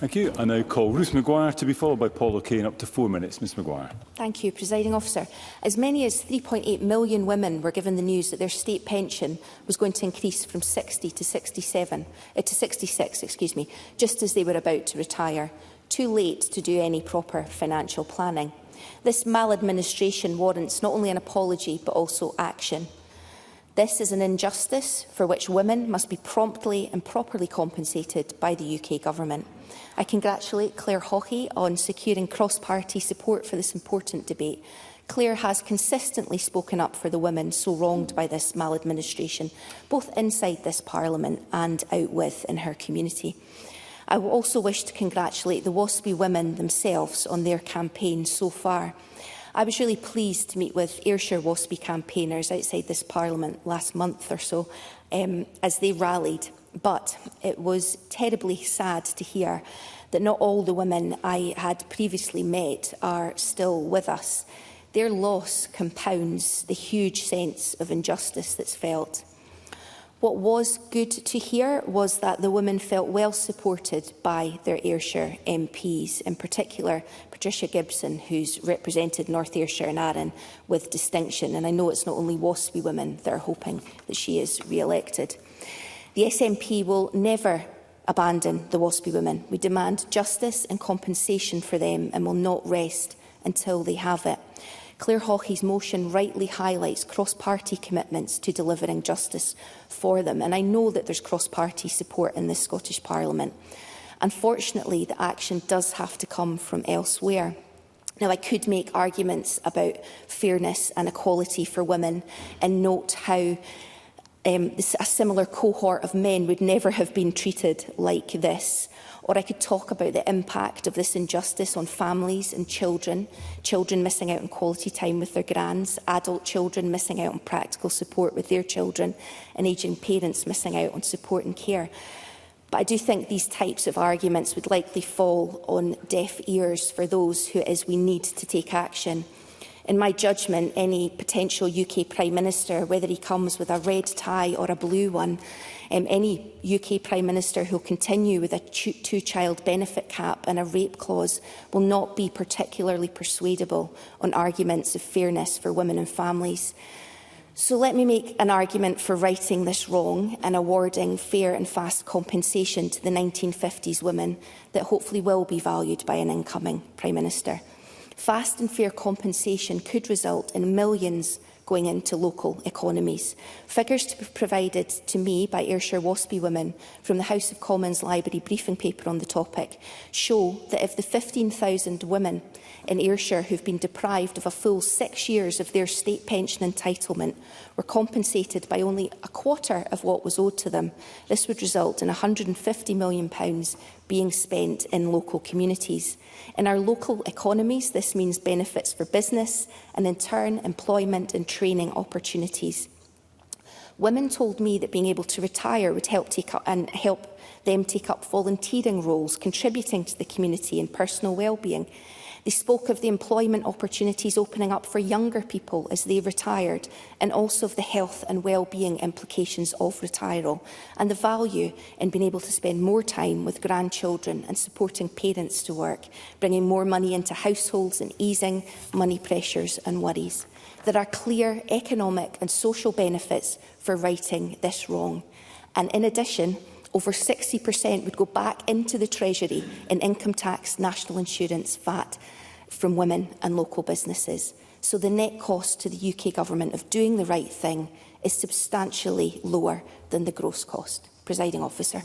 Thank you. I now call Ruth Maguire to be followed by Paul O'Kane. Up to 4 minutes. Ms Maguire. Thank you, Presiding Officer. As many as 3.8 million women were given the news that their state pension was going to increase from 60 to 66, just as they were about to retire. Too late to do any proper financial planning. This maladministration warrants not only an apology but also action. This is an injustice for which women must be promptly and properly compensated by the UK Government. I congratulate Clare Haughey on securing cross-party support for this important debate. Clare has consistently spoken up for the women so wronged by this maladministration, both inside this Parliament and out in her community. I will also wish to congratulate the WASPI women themselves on their campaign so far. I was really pleased to meet with Ayrshire WASPI campaigners outside this Parliament last month or so as they rallied, but it was terribly sad to hear that not all the women I had previously met are still with us. Their loss compounds the huge sense of injustice that's felt. What was good to hear was that the women felt well supported by their Ayrshire MPs, in particular Patricia Gibson, who's represented North Ayrshire and Arran with distinction. And I know it's not only WASPI women that are hoping that she is re-elected. The SNP will never abandon the WASPI women. We demand justice and compensation for them and will not rest until they have it. Clare Haughey's motion rightly highlights cross-party commitments to delivering justice for them, and I know that there's cross-party support in the Scottish Parliament. Unfortunately, the action does have to come from elsewhere. Now, I could make arguments about fairness and equality for women and note how a similar cohort of men would never have been treated like this. Or I could talk about the impact of this injustice on families and children missing out on quality time with their grands, adult children missing out on practical support with their children, and ageing parents missing out on support and care. But I do think these types of arguments would likely fall on deaf ears for those who it is we need to take action. In my judgment, any potential UK Prime Minister, whether he comes with a red tie or a blue one, any UK Prime Minister who will continue with a two-child benefit cap and a rape clause will not be particularly persuadable on arguments of fairness for women and families. So let me make an argument for righting this wrong and awarding fair and fast compensation to the 1950s women that hopefully will be valued by an incoming Prime Minister. Fast and fair compensation could result in millions going into local economies. Figures provided to me by Ayrshire WASPI women from the House of Commons Library briefing paper on the topic show that if the 15,000 women in Ayrshire who have been deprived of a full 6 years of their state pension entitlement were compensated by only a quarter of what was owed to them, this would result in £150 million being spent in local communities. In our local economies, this means benefits for business and, in turn, employment and training opportunities. Women told me that being able to retire would help them take up volunteering roles, contributing to the community and personal well-being. They spoke of the employment opportunities opening up for younger people as they retired, and also of the health and well-being implications of retiral, and the value in being able to spend more time with grandchildren and supporting parents to work, bringing more money into households and easing money pressures and worries. There are clear economic and social benefits for righting this wrong. And in addition, over 60% would go back into the Treasury in income tax, national insurance, VAT from women and local businesses. So the net cost to the UK Government of doing the right thing is substantially lower than the gross cost. Presiding Officer.